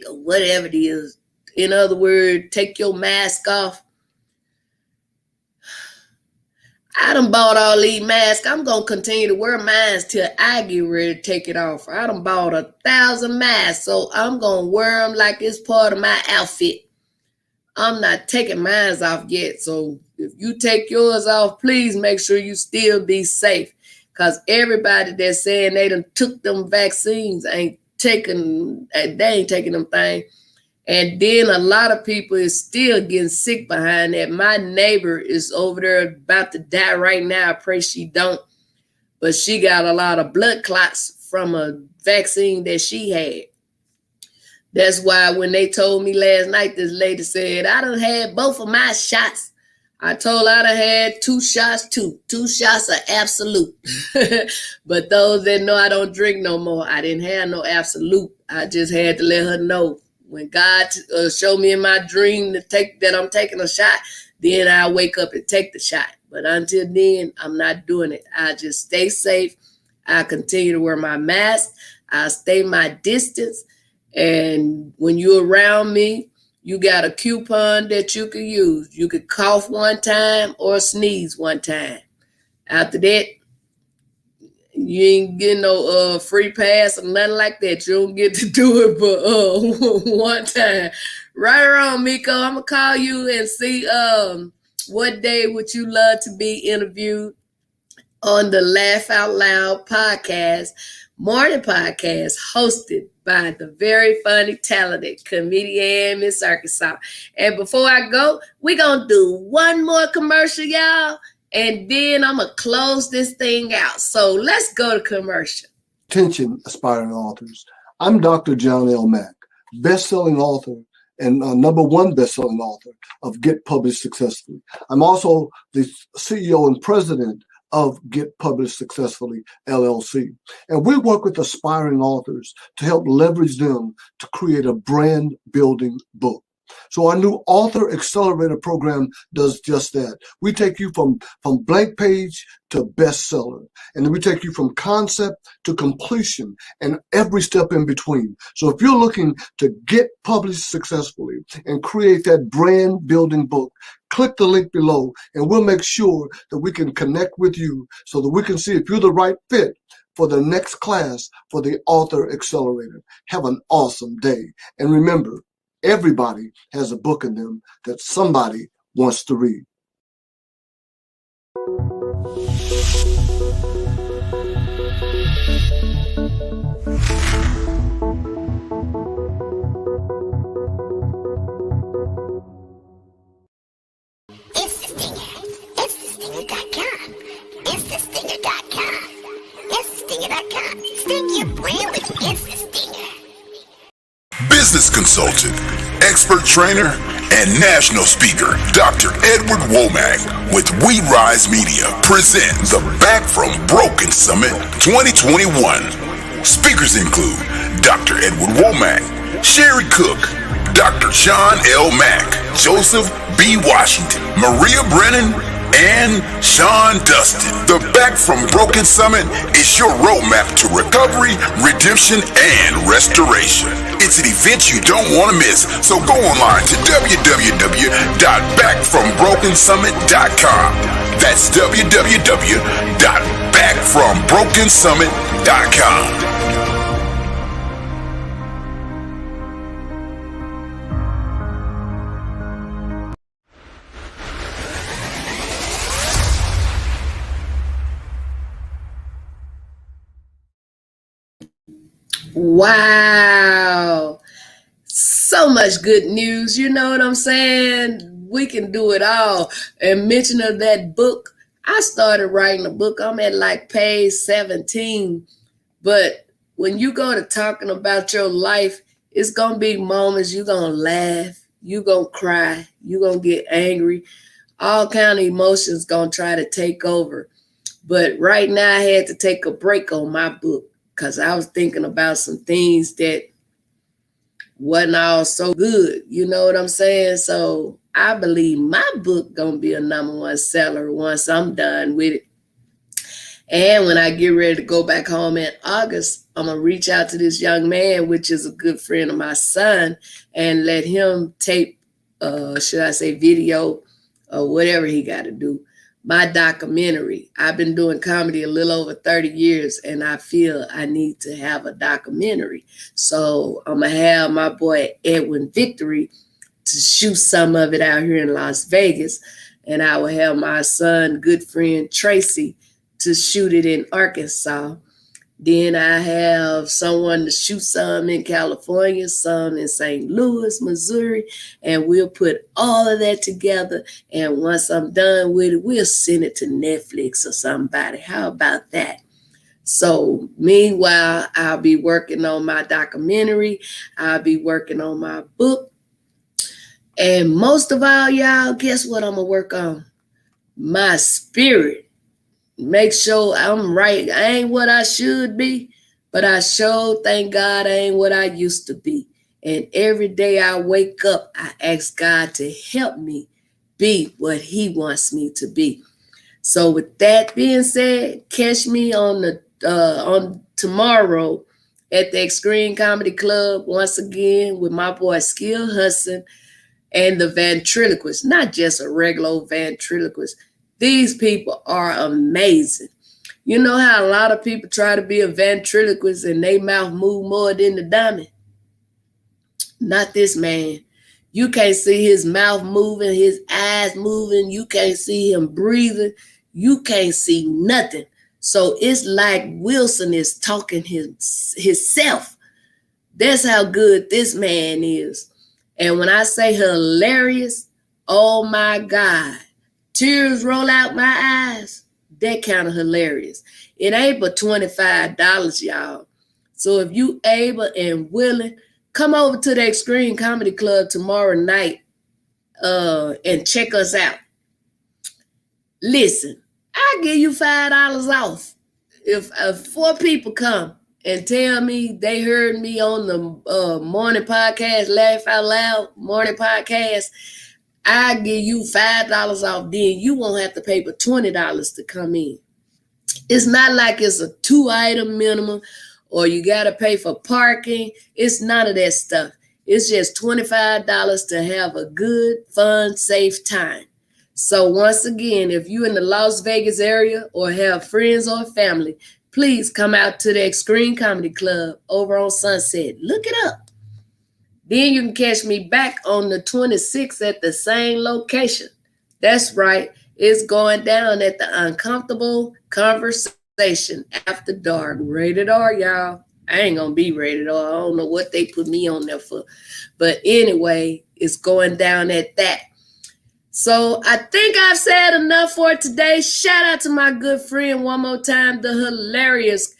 Speaker 2: or whatever it is. In other words, take your mask off. I done bought all these masks. I'm going to continue to wear mine till I get ready to take it off. I done bought 1,000 masks, so I'm going to wear them like it's part of my outfit. I'm not taking mine off yet, so if you take yours off, please make sure you still be safe, because everybody that's saying they done took them vaccines they ain't taking them things. And then a lot of people is still getting sick behind that. My neighbor is over there about to die right now. I pray she don't. But she got a lot of blood clots from a vaccine that she had. That's why when they told me last night, this lady said, I done had both of my shots. I told her I had 2 shots too. 2 shots of Absolute. But those that know I don't drink no more, I didn't have no Absolute. I just had to let her know. When God showed me in my dream that I'm taking a shot, then I wake up and take the shot. But until then, I'm not doing it. I just stay safe. I continue to wear my mask. I stay my distance. And when you're around me, you got a coupon that you can use. You could cough one time or sneeze one time. After that, you ain't getting no free pass or nothing like that. You don't get to do it but one time. Right or wrong, Miko, I'm going to call you and see what day would you love to be interviewed on the Laugh Out Loud podcast, morning podcast, hosted by the very funny, talented comedian Miss Arkansas. And before I go, we're going to do one more commercial, y'all, and then I'm going to close this thing out. So let's go to commercial.
Speaker 7: Attention, aspiring authors. I'm Dr. John L. Mack, best-selling author and #1 best-selling author of Get Published Successfully. I'm also the CEO and president of Get Published Successfully, LLC. And we work with aspiring authors to help leverage them to create a brand building book. So our new Author Accelerator program does just that. We take you from blank page to bestseller. And then we take you from concept to completion and every step in between. So if you're looking to get published successfully and create that brand building book, click the link below and we'll make sure that we can connect with you so that we can see if you're the right fit for the next class for the Author Accelerator. Have an awesome day. And remember, everybody has a book in them that somebody wants to read.
Speaker 8: It's the Stinger. It's the Stinger.com. It's the Stinger.com. It's the Stinger.com. Sting your brand with It's the Stinger.
Speaker 3: Business consultant, expert trainer, and national speaker, Dr. Edward Womack with We Rise Media present the Back from Broken Summit 2021. Speakers include Dr. Edward Womack, Sherry Cook, Dr. John L. Mack, Joseph B. Washington, Maria Brennan, and Sean Dustin. The Back from Broken Summit is your roadmap to recovery, redemption, and restoration. It's an event you don't want to miss, so go online to www.backfrombrokensummit.com. That's www.backfrombrokensummit.com.
Speaker 2: Wow. So much good news. You know what I'm saying? We can do it all. And mention of that book, I started writing a book. I'm at like page 17. But when you go to talking about your life, it's going to be moments you're going to laugh, you're going to cry, you're going to get angry. All kind of emotions going to try to take over. But right now I had to take a break on my book, because I was thinking about some things that wasn't all so good. You know what I'm saying? So I believe my book going to be a #1 seller once I'm done with it. And when I get ready to go back home in August, I'm going to reach out to this young man, which is a good friend of my son, and let him tape, video or whatever he got to do. My documentary. I've been doing comedy a little over 30 years, and I feel I need to have a documentary. So I'm going to have my boy Edwin Victory to shoot some of it out here in Las Vegas. And I will have my son, good friend Tracy, to shoot it in Arkansas. Then I have someone to shoot some in California, some in St. Louis, Missouri, and we'll put all of that together. And once I'm done with it, we'll send it to Netflix or somebody. How about that? So meanwhile, I'll be working on my documentary. I'll be working on my book. And most of all, y'all, guess what I'm going to work on? my spirit. Make sure I'm right. I ain't what I should be, but I sure thank God I ain't what I used to be. And every day I wake up, I ask God to help me be what he wants me to be. So with that being said, catch me on tomorrow at the Extreme Comedy Club once again with my boy Skill Hudson and the ventriloquist, not just a regular old ventriloquist. These people are amazing. You know how a lot of people try to be a ventriloquist and they mouth move more than the diamond? Not this man. You can't see his mouth moving, his eyes moving. You can't see him breathing. You can't see nothing. So it's like Wilson is talking himself. That's how good this man is. And when I say hilarious, oh my God, tears roll out my eyes. That kind of hilarious. It ain't but $25, y'all. So if you able and willing, come over to the Extreme Comedy Club tomorrow night and check us out. Listen, I'll give you $5 off. If 4 people come and tell me they heard me on the morning podcast, Laugh Out Loud morning podcast, I give you $5 off. Then you won't have to pay but $20 to come in. It's not like it's a 2-item minimum or you got to pay for parking. It's none of that stuff. It's just $25 to have a good, fun, safe time. So once again, if you're in the Las Vegas area or have friends or family, please come out to the Extreme Comedy Club over on Sunset. Look it up. Then you can catch me back on the 26th at the same location. That's right. It's going down at the Uncomfortable Conversation After Dark. Rated R, y'all. I ain't going to be rated R. I don't know what they put me on there for. But anyway, it's going down at that. So I think I've said enough for today. Shout out to my good friend one more time, the hilarious,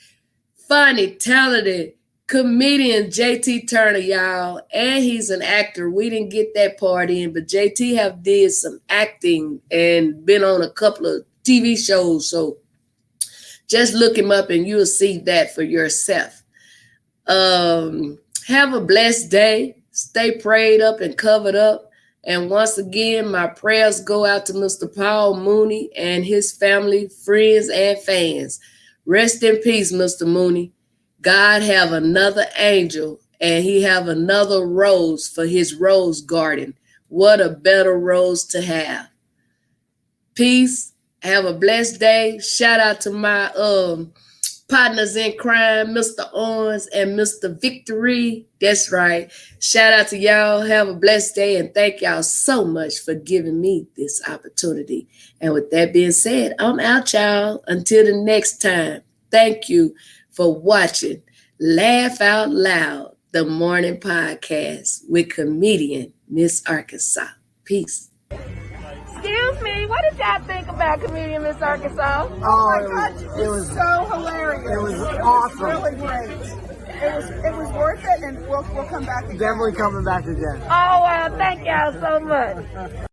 Speaker 2: funny, talented comedian JT Turner, y'all. And he's an actor. We didn't get that part in, but JT have did some acting and been on a couple of TV shows. So just look him up and you'll see that for yourself. Have a blessed day. Stay prayed up and covered up. And once again, my prayers go out to Mr. Paul Mooney and his family, friends, and fans. Rest in peace, Mr. Mooney. God have another angel, and he have another rose for his rose garden. What a better rose to have. Peace. Have a blessed day. Shout out to my partners in crime, Mr. Owens and Mr. Victory. That's right. Shout out to y'all. Have a blessed day, and thank y'all so much for giving me this opportunity. And with that being said, I'm out, y'all. Until the next time, thank you for watching Laugh Out Loud, the morning podcast with comedian Miss Arkansas. Peace.
Speaker 9: Excuse me, what did y'all think about comedian Miss Arkansas?
Speaker 10: Oh, it was
Speaker 11: so hilarious.
Speaker 10: It was awesome.
Speaker 11: Really great. It was worth it, and we'll come back again.
Speaker 10: Definitely coming back again.
Speaker 9: Oh, well, thank y'all so much.